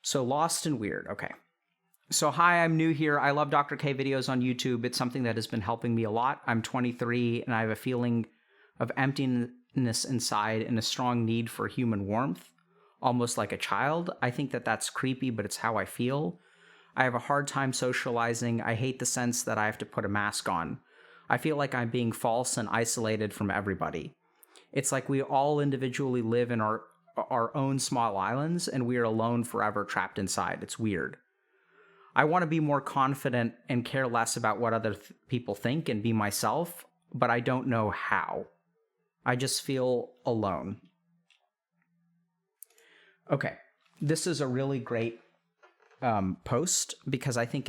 So lost and weird. Okay. So hi, I'm new here. I love Dr. K videos on YouTube. It's something that has been helping me a lot. I'm 23 and I have a feeling of emptiness inside and a strong need for human warmth, almost like a child. I think that that's creepy, but it's how I feel. I have a hard time socializing. I hate the sense that I have to put a mask on. I feel like I'm being false and isolated from everybody. It's like we all individually live in our own small islands and we are alone forever trapped inside. It's weird. I want to be more confident and care less about what other people think and be myself, but I don't know how. I just feel alone. Okay, this is a really great post because I think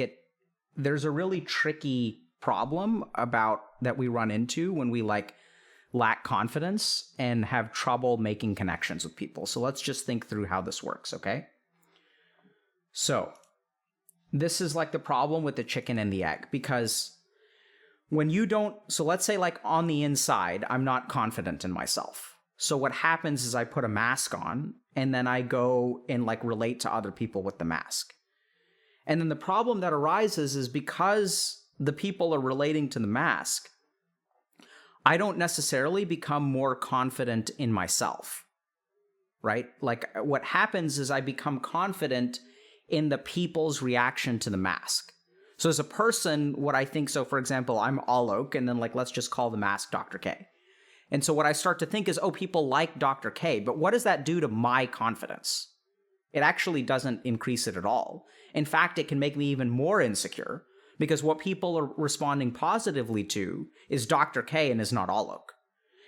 there's a really tricky problem about that we run into when we lack confidence and have trouble making connections with people. So let's just think through how this works, okay? So this is like the problem with the chicken and the egg, because when you don't, so let's say like on the inside, I'm not confident in myself. So what happens is I put a mask on and then I go and like relate to other people with the mask. And then the problem that arises is because the people are relating to the mask, I don't necessarily become more confident in myself, right? Like what happens is I become confident in the people's reaction to the mask. So as a person, what I think, so for example, I'm Alok, and then like, let's just call the mask Dr. K. And so what I start to think is, oh, people like Dr. K, but what does that do to my confidence? It actually doesn't increase it at all. In fact, it can make me even more insecure because what people are responding positively to is Dr. K and is not Alok.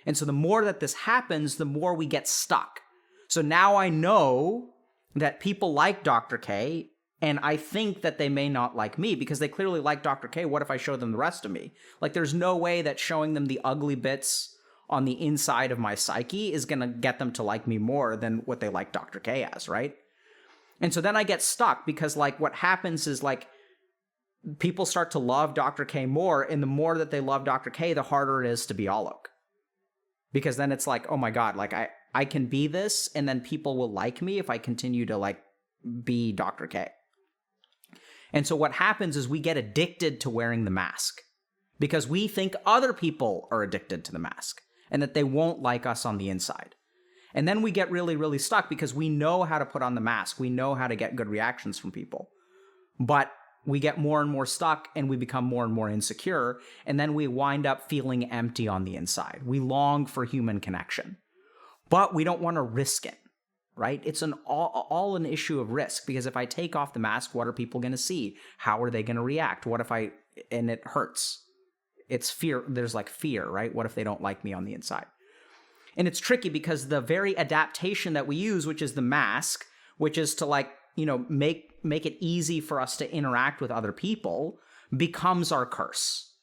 And so the more that this happens, the more we get stuck. So now I know that people like Dr. K, and I think that they may not like me because they clearly like Dr. K. What if I show them the rest of me? Like, there's no way that showing them the ugly bits on the inside of my psyche is going to get them to like me more than what they like Dr. K as, right? And so then I get stuck because, like, what happens is, like, people start to love Dr. K more, and the more that they love Dr. K, the harder it is to be Alok. Because then it's like, oh my God, like, I can be this, and then people will like me if I continue to, like, be Dr. K. And so what happens is we get addicted to wearing the mask because we think other people are addicted to the mask and that they won't like us on the inside. And then we get really, really stuck because we know how to put on the mask. We know how to get good reactions from people. But we get more and more stuck and we become more and more insecure. And then we wind up feeling empty on the inside. We long for human connection, but we don't want to risk it. Right? It's all an issue of risk, because if I take off the mask, what are people going to see? How are they going to react? What if and it hurts. It's fear. There's like fear, right? What if they don't like me on the inside? And it's tricky because the very adaptation that we use, which is the mask, which is to like, you know, make it easy for us to interact with other people, becomes our curse.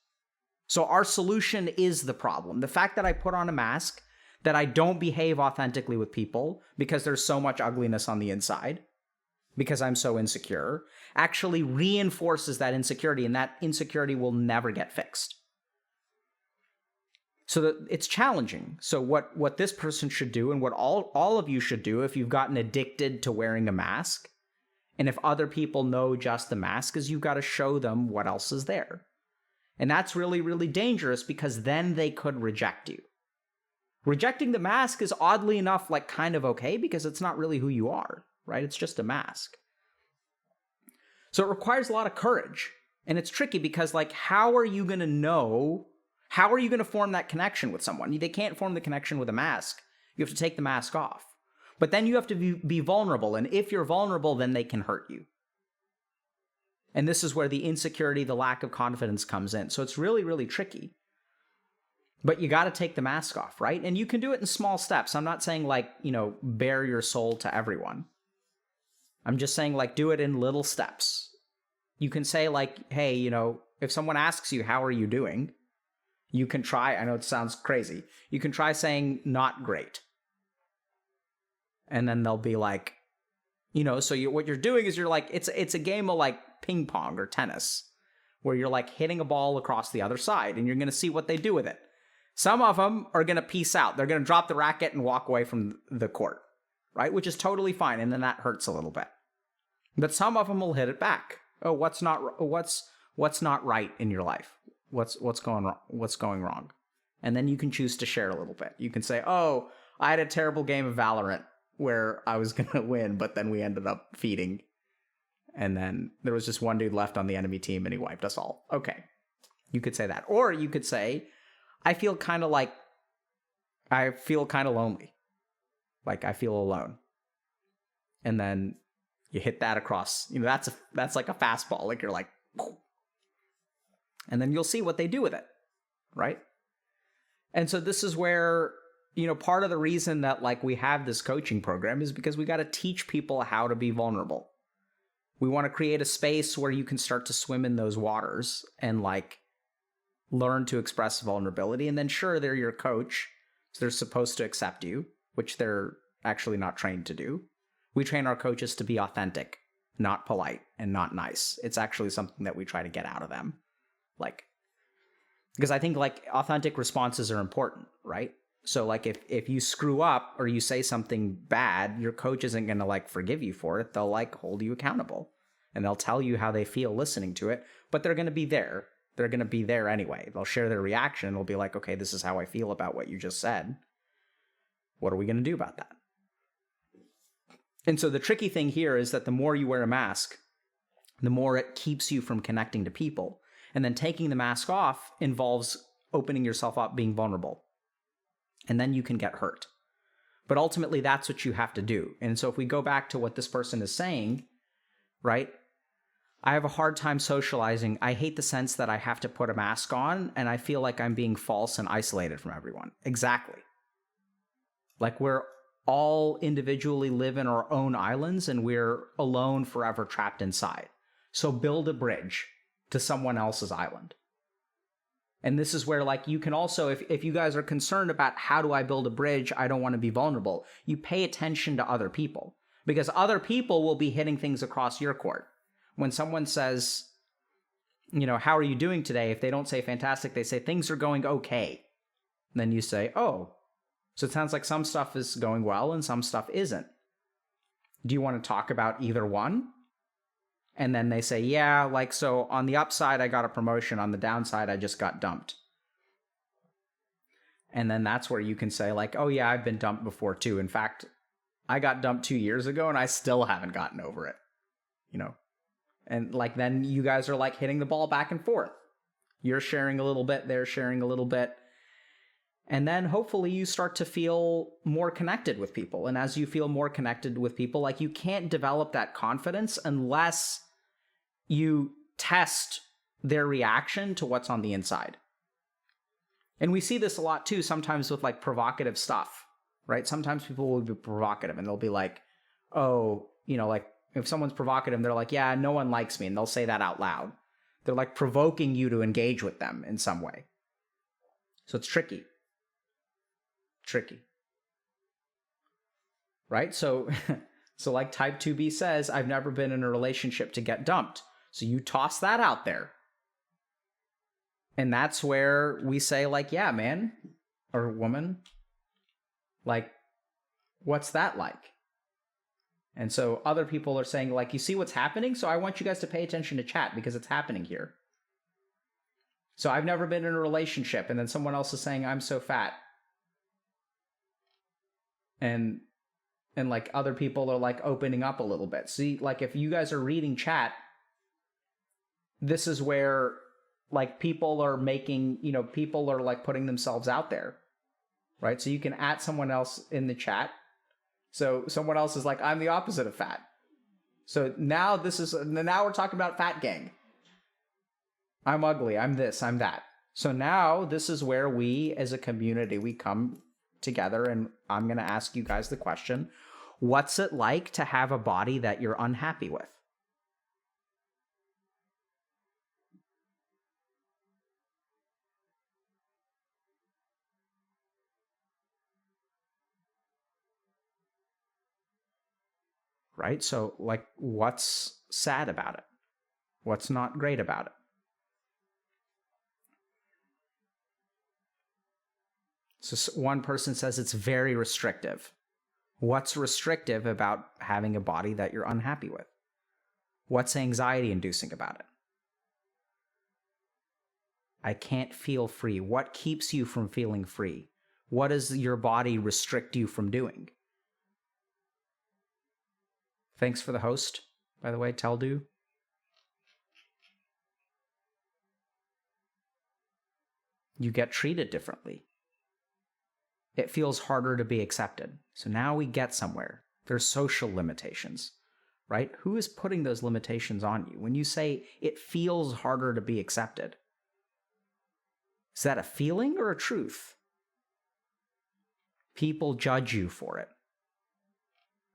So our solution is the problem. The fact that I put on a mask, that I don't behave authentically with people because there's so much ugliness on the inside, because I'm so insecure, actually reinforces that insecurity, and that insecurity will never get fixed. So it's challenging. So what this person should do, and what all of you should do if you've gotten addicted to wearing a mask, and if other people know just the mask, is you've got to show them what else is there. And that's really, really dangerous because then they could reject you. Rejecting the mask is oddly enough like kind of okay because it's not really who you are, right? It's just a mask. So it requires a lot of courage. And it's tricky because like, how are you going to form that connection with someone? They can't form the connection with a mask. You have to take the mask off. But then you have to be vulnerable. And if you're vulnerable, then they can hurt you. And this is where the insecurity, the lack of confidence comes in. So it's really, really tricky. But you got to take the mask off, right? And you can do it in small steps. I'm not saying like, you know, bare your soul to everyone. I'm just saying like, do it in little steps. You can say like, hey, you know, if someone asks you, how are you doing? You can try, I know it sounds crazy. You can try saying not great. And then they'll be like, you know, so what you're doing is you're like, it's a game of like ping pong or tennis where you're like hitting a ball across the other side and you're going to see what they do with it. Some of them are going to peace out. They're going to drop the racket and walk away from the court, right? Which is totally fine. And then that hurts a little bit. But some of them will hit it back. Oh, what's not right in your life? What's going wrong? And then you can choose to share a little bit. You can say, "Oh, I had a terrible game of Valorant where I was going to win, but then we ended up feeding. And then there was just one dude left on the enemy team and he wiped us all." Okay. You could say that. Or you could say, I feel kind of lonely. Like I feel alone. And then you hit that across. That's like a fastball. Like you're like, and then you'll see what they do with it. Right? And so this is where, part of the reason that like we have this coaching program is because we got to teach people how to be vulnerable. We want to create a space where you can start to swim in those waters and like learn to express vulnerability. And then sure, they're your coach, so they're supposed to accept you, which they're actually not trained to do. We train our coaches to be authentic, not polite, and not nice. It's actually something that we try to get out of them. Because I think like authentic responses are important, right? So like if you screw up or you say something bad, your coach isn't going to like forgive you for it. They'll like hold you accountable and they'll tell you how they feel listening to it, but they're going to be there. They're going to be there anyway. They'll share their reaction. They'll be like, okay, this is how I feel about what you just said. What are we going to do about that? And so the tricky thing here is that the more you wear a mask, the more it keeps you from connecting to people. And then taking the mask off involves opening yourself up, being vulnerable. And then you can get hurt. But ultimately, that's what you have to do. And so if we go back to what this person is saying, right? I have a hard time socializing. I hate the sense that I have to put a mask on and I feel like I'm being false and isolated from everyone. Exactly. Like we're all individually live in our own islands and we're alone forever trapped inside. So build a bridge to someone else's island. And this is where like you can also, if you guys are concerned about how do I build a bridge, I don't want to be vulnerable, you pay attention to other people because other people will be hitting things across your court. When someone says, how are you doing today? If they don't say fantastic, they say things are going okay. Then you say, oh, so it sounds like some stuff is going well and some stuff isn't. Do you want to talk about either one? And then they say, yeah, like, so on the upside, I got a promotion. On the downside, I just got dumped. And then that's where you can say like, oh yeah, I've been dumped before too. In fact, I got dumped 2 years ago and I still haven't gotten over it, And like, then you guys are like hitting the ball back and forth. You're sharing a little bit, they're sharing a little bit. And then hopefully you start to feel more connected with people. And as you feel more connected with people, like you can't develop that confidence unless you test their reaction to what's on the inside. And we see this a lot too, sometimes with like provocative stuff, right? Sometimes people will be provocative and they'll be like, oh, like if someone's provocative, they're like, yeah, no one likes me. And they'll say that out loud. They're like provoking you to engage with them in some way. So it's tricky. Right? So like type 2B says, I've never been in a relationship to get dumped. So you toss that out there. And that's where we say like, yeah, man or woman, like, what's that like? And so other people are saying like, you see what's happening? So I want you guys to pay attention to chat because it's happening here. So I've never been in a relationship. And then someone else is saying, I'm so fat. And like other people are like opening up a little bit. See, like if you guys are reading chat, this is where like people are making, people are like putting themselves out there, right? So you can add someone else in the chat. So someone else is like, I'm the opposite of fat. So now we're talking about fat gang. I'm ugly. I'm this, I'm that. So now this is where we as a community, we come together and I'm going to ask you guys the question, what's it like to have a body that you're unhappy with? Right? So like, what's sad about it? What's not great about it? So one person says it's very restrictive. What's restrictive about having a body that you're unhappy with? What's anxiety inducing about it? I can't feel free. What keeps you from feeling free? What does your body restrict you from doing? Thanks for the host, by the way, Teldu. You get treated differently. It feels harder to be accepted. So now we get somewhere. There's social limitations, right? Who is putting those limitations on you? When you say it feels harder to be accepted, is that a feeling or a truth? People judge you for it,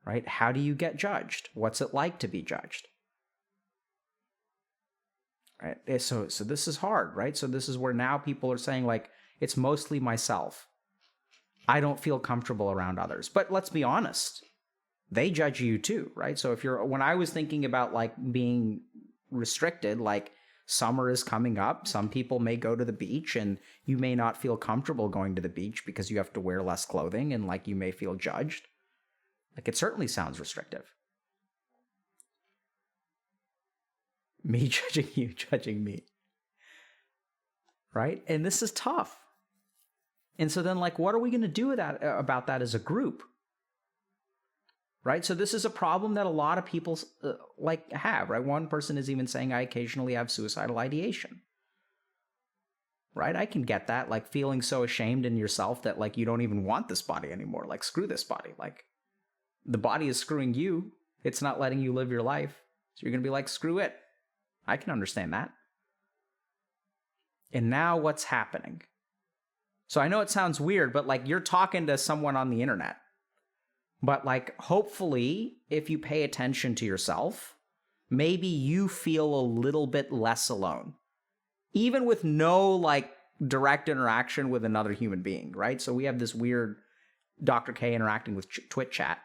right? How do you get judged? What's it like to be judged? Right? So this is hard, right? So this is where now people are saying, like, it's mostly myself. I don't feel comfortable around others. But let's be honest, they judge you too, right? So when I was thinking about like being restricted, like summer is coming up, some people may go to the beach and you may not feel comfortable going to the beach because you have to wear less clothing and like you may feel judged. Like it certainly sounds restrictive. Me judging you, judging me. Right? And this is tough. And so then, like, what are we going to do about that as a group? Right? So this is a problem that a lot of people have, right? One person is even saying, I occasionally have suicidal ideation. Right? I can get that, like feeling so ashamed in yourself that like you don't even want this body anymore. Like, screw this body. Like, the body is screwing you. It's not letting you live your life. So you're going to be like, screw it. I can understand that. And now what's happening? So I know it sounds weird, but like you're talking to someone on the internet. But like hopefully if you pay attention to yourself, maybe you feel a little bit less alone. Even with no like direct interaction with another human being, right? So we have this weird Dr. K interacting with Twitch chat.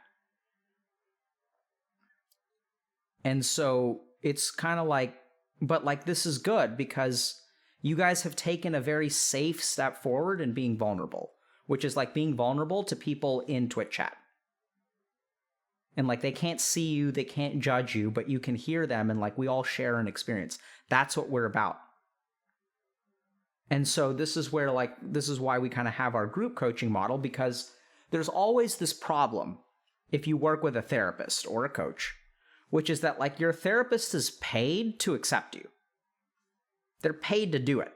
And so it's kind of like, but like this is good because you guys have taken a very safe step forward in being vulnerable, which is like being vulnerable to people in Twitch chat. And like they can't see you, they can't judge you, but you can hear them and like we all share an experience. That's what we're about. And so this is where like, this is why we kind of have our group coaching model, because there's always this problem if you work with a therapist or a coach, which is that like your therapist is paid to accept you. They're paid to do it,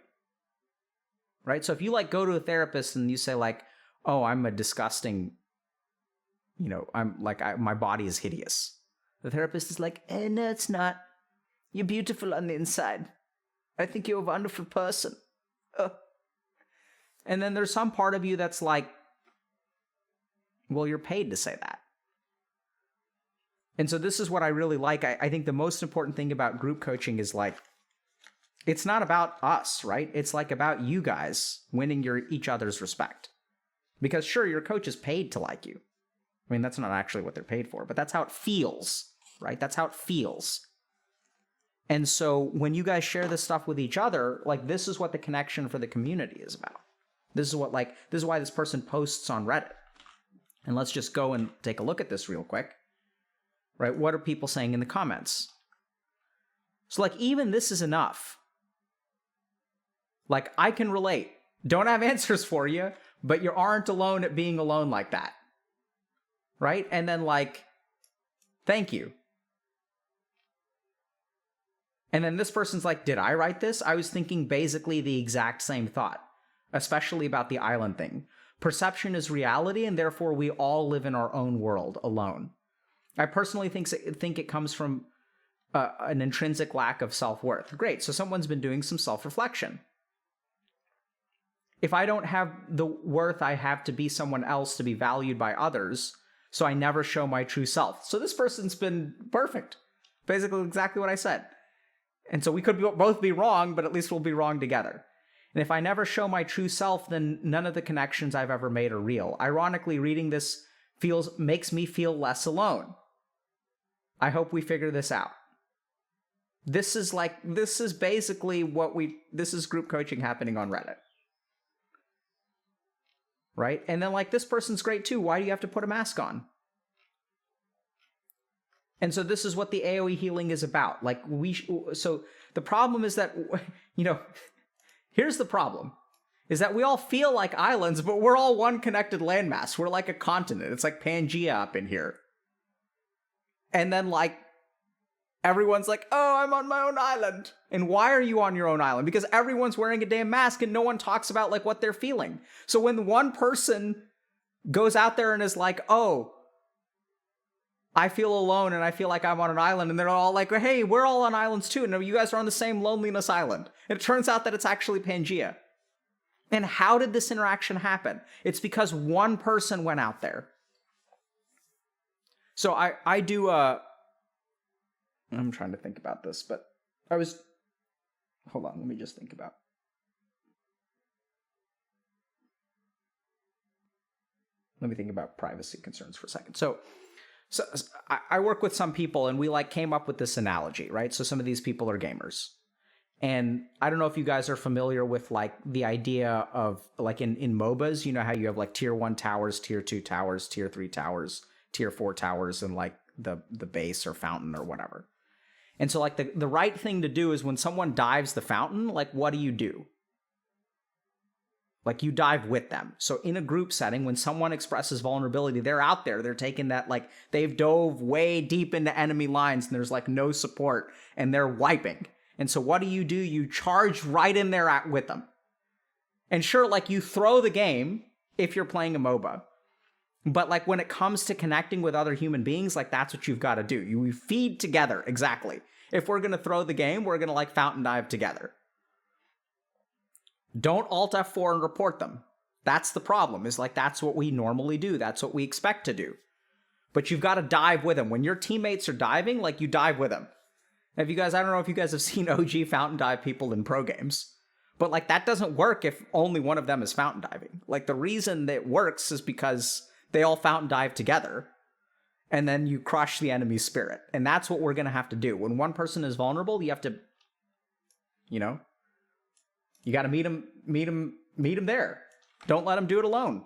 right? So if you like go to a therapist and you say like, oh, I'm a disgusting, I'm like, my body is hideous. The therapist is like, no, it's not. You're beautiful on the inside. I think you're a wonderful person. And then there's some part of you that's like, well, you're paid to say that. And so this is what I really like. I think the most important thing about group coaching is like, it's not about us, right? It's like about you guys winning each other's respect. Because sure, your coach is paid to like you. I mean, that's not actually what they're paid for, but that's how it feels, right? That's how it feels. And so when you guys share this stuff with each other, like this is what the connection for the community is about. This is why this person posts on Reddit. And let's just go and take a look at this real quick. Right? What are people saying in the comments? So like even this is enough. Like I can relate. Don't have answers for you, but you aren't alone at being alone like that. Right? And then like, thank you. And then this person's like, did I write this? I was thinking basically the exact same thought, especially about the island thing. Perception is reality, and therefore we all live in our own world alone. I personally think it comes from an intrinsic lack of self-worth. Great, so someone's been doing some self-reflection. If I don't have the worth I have to be someone else to be valued by others, so I never show my true self. So this person's been perfect. Basically exactly what I said. And so we could both be wrong, but at least we'll be wrong together. And if I never show my true self, then none of the connections I've ever made are real. Ironically, reading this makes me feel less alone. I hope we figure this out. This is basically this is group coaching happening on Reddit. Right? And then like this person's great too. Why do you have to put a mask on? And so this is what the AoE healing is about. Like so the problem is that, you know, here's the problem, is that we all feel like islands, but we're all one connected landmass. We're like a continent. It's like Pangea up in here. And then like everyone's like, oh, I'm on my own island. And why are you on your own island? Because everyone's wearing a damn mask and no one talks about like what they're feeling. So when one person goes out there and is like, oh, I feel alone and I feel like I'm on an island, and they're all like, hey, we're all on islands too. No, you guys are on the same loneliness island. And it turns out that it's actually Pangea. And how did this interaction happen? It's because one person went out there. So I do, I'm trying to think about this, but hold on, let me just think about. Let me think about privacy concerns for a second. So I work with some people and we like came up with this analogy, right? So some of these people are gamers. And I don't know if you guys are familiar with like the idea of like in MOBAs, you know how you have like tier 1 towers, tier 2 towers, tier 3 towers, tier 4 towers, and like the base or fountain or whatever. And so like the right thing to do is when someone dives the fountain, like what do? Like you dive with them. So in a group setting, when someone expresses vulnerability, they're out there. They're taking that, like they've dove way deep into enemy lines and there's like no support and they're wiping. And so what do? You charge right in there with them. And sure, like you throw the game if you're playing a MOBA. But like when it comes to connecting with other human beings, like that's what you've got to do. You feed together, exactly. If we're going to throw the game, we're going to like fountain dive together. Don't Alt F4 and report them. That's the problem, is like that's what we normally do. That's what we expect to do. But you've got to dive with them. When your teammates are diving, like you dive with them. If you guys, I don't know if you guys have seen OG fountain dive people in pro games, but like that doesn't work if only one of them is fountain diving. Like the reason that it works is because they all fountain dive together and then you crush the enemy's spirit. And that's what we're going to have to do. When one person is vulnerable, you have to, you know, you got to meet him there. Don't let him do it alone.